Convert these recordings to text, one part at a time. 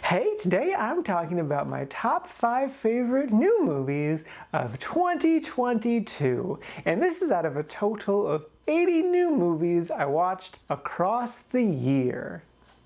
Hey, today I'm talking about my top 5 favorite new movies of 2022. And this is out of a total of 80 new movies I watched across the year.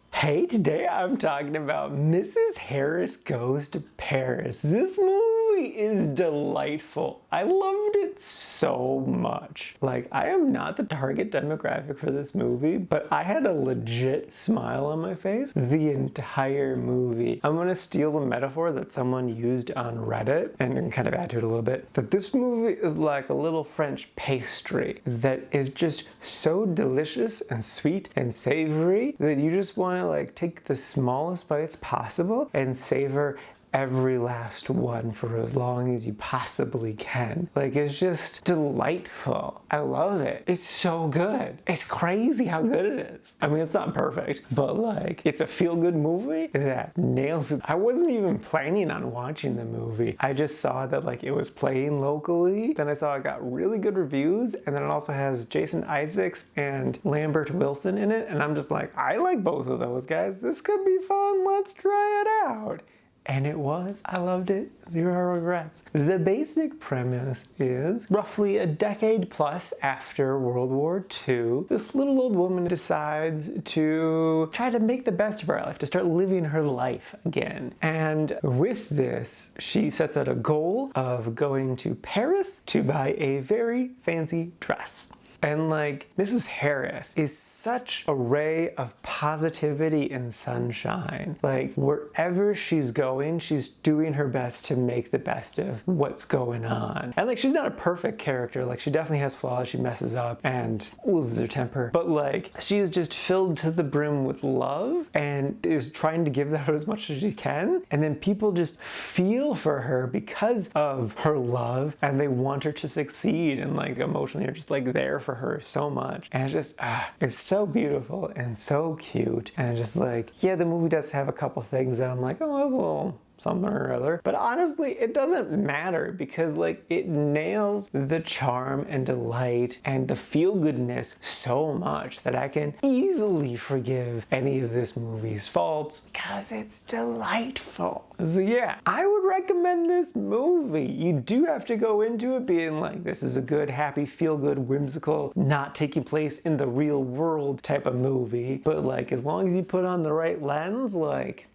Hey, today I'm talking about Mrs. Harris Goes to Paris. This movie is delightful. I loved it so much. Like, I am not the target demographic for this movie, but I had a legit smile on my face the entire movie. I'm gonna steal the metaphor that someone used on Reddit and kind of add to it a little bit. That this movie is like a little French pastry that is just so delicious and sweet and savory that you just want to like take the smallest bites possible and savor every last one for as long as you possibly can. Like, it's just delightful. I love it. It's so good. It's crazy how good it is. I mean, it's not perfect, but like, it's a feel-good movie that nails it. I wasn't even planning on watching the movie. I just saw that like it was playing locally. Then I saw it got really good reviews, and then it also has Jason Isaacs and Lambert Wilson in it, and I'm just like, I like both of those guys. This could be fun. Let's try it out. And it was. I loved it. Zero regrets. The basic premise is roughly a decade plus after World War II, this little old woman decides to try to make the best of her life, to start living her life again. And with this, she sets out a goal of going to Paris to buy a very fancy dress. And like, Mrs. Harris is such a ray of positivity and sunshine. Like, wherever she's going, she's doing her best to make the best of what's going on. And like, she's not a perfect character. Like, she definitely has flaws. She messes up and loses her temper. But like, she is just filled to the brim with love and is trying to give that as much as she can. And then people just feel for her because of her love, and they want her to succeed, and like emotionally are just like there for her so much. And it's just it's so beautiful and so cute, and just like, yeah, the movie does have a couple things that I'm like, oh, that's a little something or other, but honestly it doesn't matter, because like, it nails the charm and delight and the feel-goodness so much that I can easily forgive any of this movie's faults because it's delightful. So yeah, I would recommend this movie. You do have to go into it being like, this is a good, happy, feel-good, whimsical, not taking place in the real world type of movie, but like, as long as you put on the right lens, like,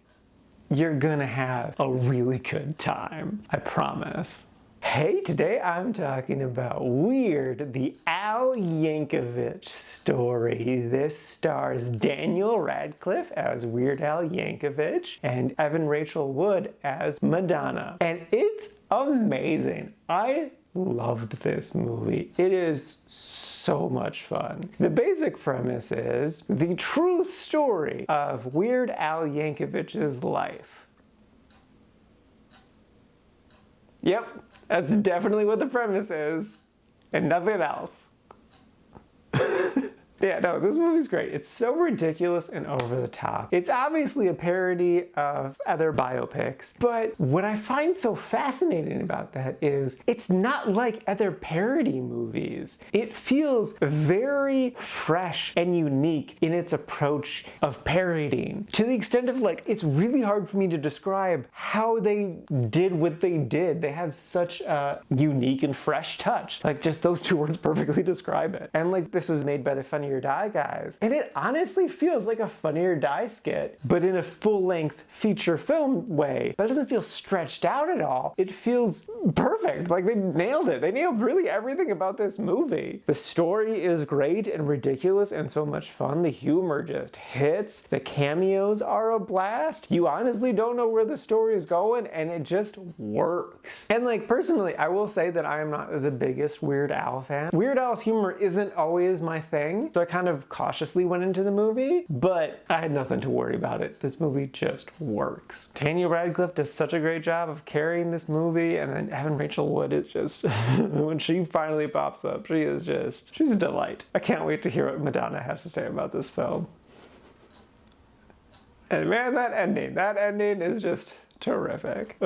you're gonna have a really good time. I promise. Hey, today I'm talking about Weird, the Al Yankovic story. This stars Daniel Radcliffe as Weird Al Yankovic and Evan Rachel Wood as Madonna. And it's amazing. I loved this movie. It is so much fun. The basic premise is the true story of Weird Al Yankovic's life. Yep, that's definitely what the premise is, and nothing else. Yeah, no, this movie's great. It's so ridiculous and over the top. It's obviously a parody of other biopics, but what I find so fascinating about that is it's not like other parody movies. It feels very fresh and unique in its approach of parodying, to the extent of like, it's really hard for me to describe how they did what they did. They have such a unique and fresh touch. Like, just those two words perfectly describe it. And like, this was made by the Funny or Die guys, and it honestly feels like a Funny or Die skit, but in a full-length feature film way. But it doesn't feel stretched out at all. It feels perfect. Like, they nailed it. They nailed really everything about this movie. The story is great and ridiculous and so much fun. The humor just hits. The cameos are a blast. You honestly don't know where the story is going, and it just works. And like, personally, I will say that I am not the biggest Weird Al fan. Weird Al's humor isn't always my thing, so I kind of cautiously went into the movie, but I had nothing to worry about it. This movie just works. Daniel Radcliffe does such a great job of carrying this movie, and then Evan Rachel Wood is just, when she finally pops up, she's a delight. I can't wait to hear what Madonna has to say about this film. And man, that ending is just terrific.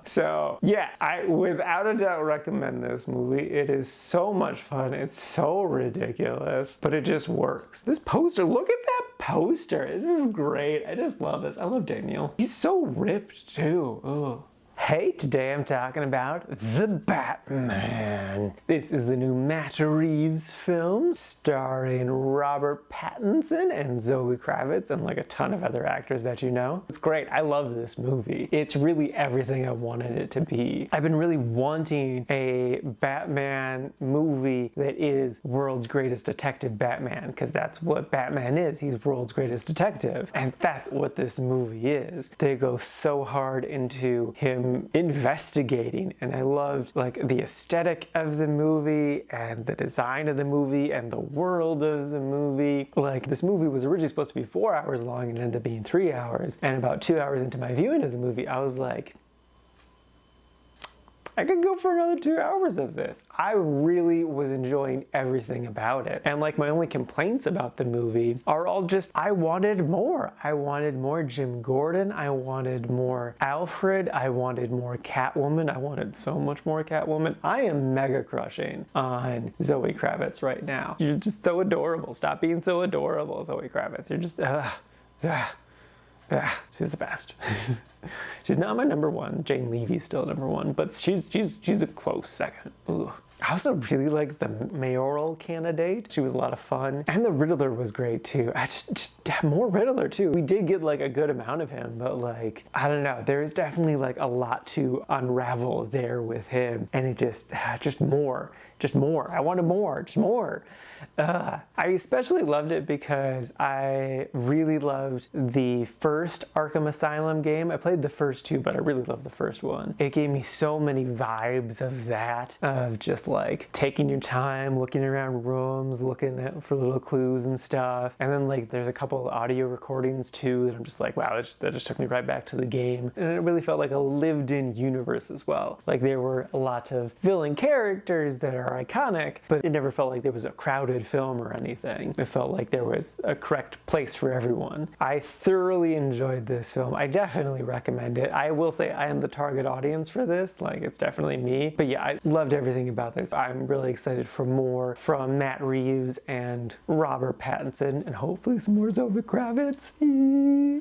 So yeah, I without a doubt recommend this movie. It is so much fun. It's so ridiculous, but it just works. This poster, look at that poster. This is great. I just love this. I love Daniel. He's so ripped too. Ugh. Hey, today I'm talking about The Batman. This is the new Matt Reeves film starring Robert Pattinson and Zoe Kravitz and like a ton of other actors that you know. It's great. I love this movie. It's really everything I wanted it to be. I've been really wanting a Batman movie that is world's greatest detective Batman, because that's what Batman is. He's world's greatest detective. And that's what this movie is. They go so hard into him investigating, and I loved like the aesthetic of the movie and the design of the movie and the world of the movie. Like, this movie was originally supposed to be 4 hours long and ended up being 3 hours, and about 2 hours into my viewing of the movie I was like, I could go for another 2 hours of this. I really was enjoying everything about it. And like, my only complaints about the movie are all just, I wanted more. I wanted more Jim Gordon. I wanted more Alfred. I wanted more Catwoman. I wanted so much more Catwoman. I am mega crushing on Zoe Kravitz right now. You're just so adorable. Stop being so adorable, Zoe Kravitz. You're just, she's the best. She's not my number one. Jane Levy's still number one, but she's a close second. Ooh. I also really like the mayoral candidate. She was a lot of fun. And the Riddler was great too. I just more Riddler too. We did get like a good amount of him, but like, I don't know. There is definitely like a lot to unravel there with him. And it just more. I wanted more, just more. I especially loved it because I really loved the first Arkham Asylum game. I played the first two, but I really loved the first one. It gave me so many vibes of that, of just like taking your time, looking around rooms, looking for little clues and stuff. And then like, there's a couple of audio recordings too that I'm just like, wow, that just took me right back to the game. And it really felt like a lived-in universe as well. Like, there were a lot of villain characters that are iconic, but it never felt like there was a crowded film or anything. It felt like there was a correct place for everyone. I thoroughly enjoyed this film. I definitely recommend it. I will say I am the target audience for this. Like, it's definitely me. But yeah, I loved everything about this. I'm really excited for more from Matt Reeves and Robert Pattinson, and hopefully some more Zoe Kravitz.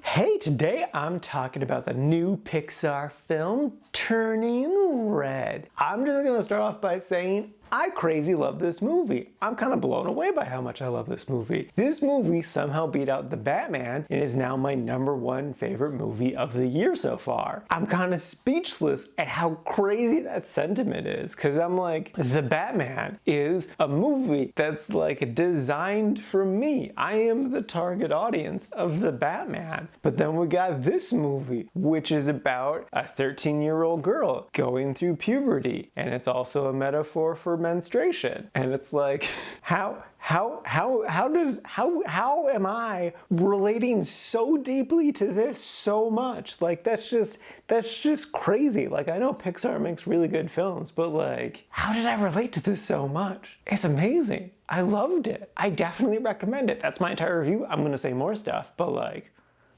Hey, today I'm talking about the new Pixar film, Turning Red. I'm just gonna start off by saying I crazy love this movie. I'm kind of blown away by how much I love this movie. This movie somehow beat out The Batman and is now my number one favorite movie of the year so far. I'm kind of speechless at how crazy that sentiment is, because I'm like, The Batman is a movie that's like designed for me. I am the target audience of The Batman. But then we got this movie, which is about a 13-year-old girl going through puberty, and it's also a metaphor for menstruation. And it's like, how am I relating so deeply to this so much? Like, that's just crazy. Like, I know Pixar makes really good films, but like, how did I relate to this so much? It's amazing. I loved it. I definitely recommend it. That's my entire review. I'm gonna say more stuff, but like,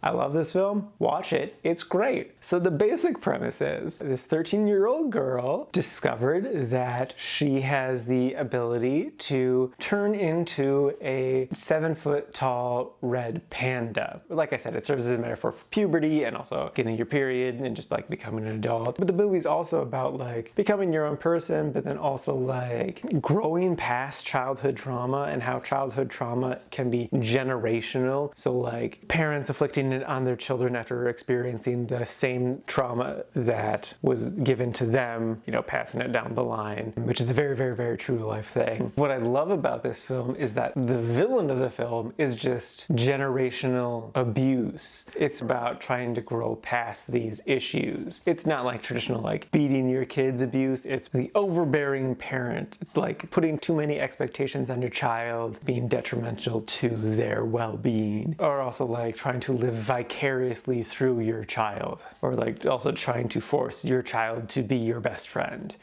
I love this film. Watch it. It's great. So the basic premise is this 13-year-old girl discovered that she has the ability to turn into a 7-foot-tall red panda. Like I said, it serves as a metaphor for puberty and also getting your period and just like becoming an adult. But the movie's also about like becoming your own person, but then also like growing past childhood trauma and how childhood trauma can be generational. So like, parents afflicting it on their children after experiencing the same trauma that was given to them, you know, passing it down the line, which is a very, very, very true to life thing. What I love about this film is that the villain of the film is just generational abuse. It's about trying to grow past these issues. It's not like traditional like beating your kids abuse. It's the overbearing parent, like putting too many expectations on your child, being detrimental to their well-being, or also like trying to live vicariously through your child, or like also trying to force your child to be your best friend.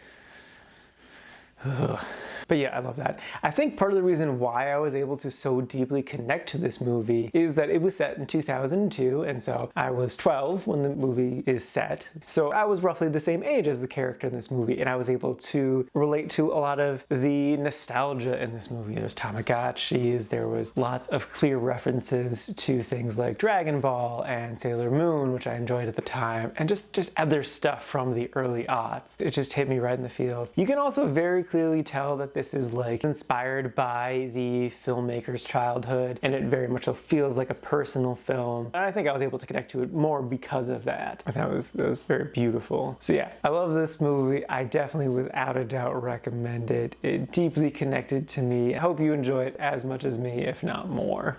But yeah, I love that. I think part of the reason why I was able to so deeply connect to this movie is that it was set in 2002, and so I was 12 when the movie is set. So I was roughly the same age as the character in this movie, and I was able to relate to a lot of the nostalgia in this movie. There's Tamagotchis, there was lots of clear references to things like Dragon Ball and Sailor Moon, which I enjoyed at the time, and just other stuff from the early aughts. It just hit me right in the feels. You can also very clearly tell that this is like inspired by the filmmaker's childhood, and it very much feels like a personal film. And I think I was able to connect to it more because of that. I thought that was very beautiful. So yeah, I love this movie. I definitely, without a doubt, recommend it. It deeply connected to me. I hope you enjoy it as much as me, if not more.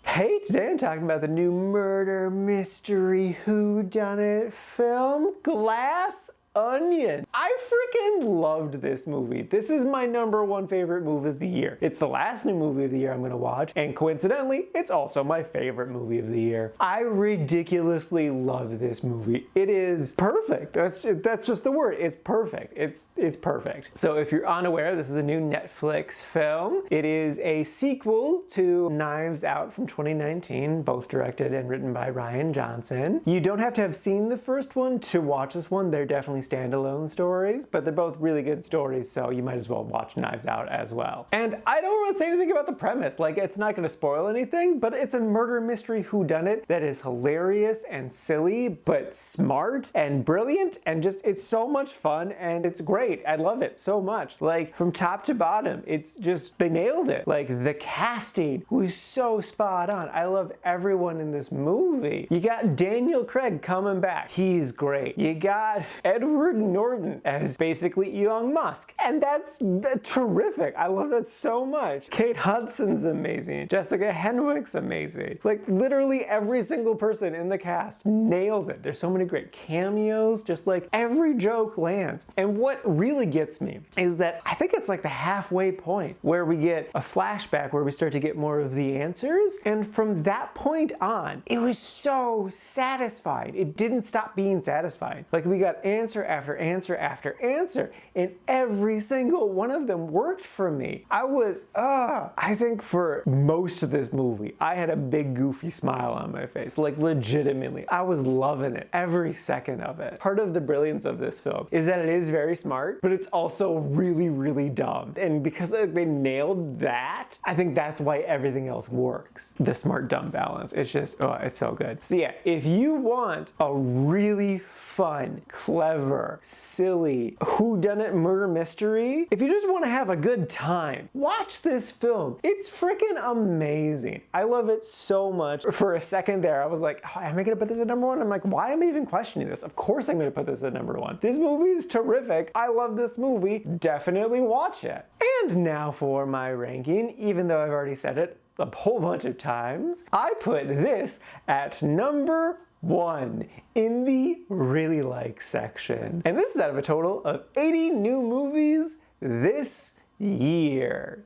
Hey, today I'm talking about the new murder mystery whodunit film, Glass Onion. I freaking loved this movie. This is my #1 favorite movie of the year. It's the last new movie of the year I'm gonna watch, and coincidentally, it's also my favorite movie of the year. I ridiculously love this movie. It is perfect. That's just the word. It's perfect. It's perfect. So if you're unaware, this is a new Netflix film. It is a sequel to Knives Out from 2019, both directed and written by Rian Johnson. You don't have to have seen the first one to watch this one. They're definitely standalone stories, but they're both really good stories, so you might as well watch Knives Out as well. And I don't want to say anything about the premise, like it's not going to spoil anything, but it's a murder mystery whodunit that is hilarious and silly, but smart and brilliant, and just, it's so much fun and it's great. I love it so much. Like from top to bottom, it's just, they nailed it. Like the casting was so spot on. I love everyone in this movie. You got Daniel Craig coming back. He's great. You got Edward Norton as basically Elon Musk, and that's terrific. I love that so much. Kate Hudson's amazing. Jessica Henwick's amazing. Like literally every single person in the cast nails it. There's so many great cameos, just like every joke lands. And what really gets me is that I think it's like the halfway point where we get a flashback where we start to get more of the answers, and from that point on, it was so satisfying. It didn't stop being satisfying. Like we got answer after answer after answer, and every single one of them worked for me. I think for most of this movie, I had a big goofy smile on my face, like legitimately. I was loving it, every second of it. Part of the brilliance of this film is that it is very smart, but it's also really, really dumb. And because they nailed that, I think that's why everything else works. The smart dumb balance. It's just, it's so good. So yeah, if you want a really fun, clever, silly, whodunit murder mystery, if you just want to have a good time, watch this film. It's freaking amazing. I love it so much. For a second there, I was like, am I gonna put this at #1? I'm like, why am I even questioning this? Of course I'm gonna put this at #1. This movie is terrific. I love this movie. Definitely watch it. And now for my ranking, even though I've already said it a whole bunch of times, I put this at #1 in the really like section. And this is out of a total of 80 new movies this year.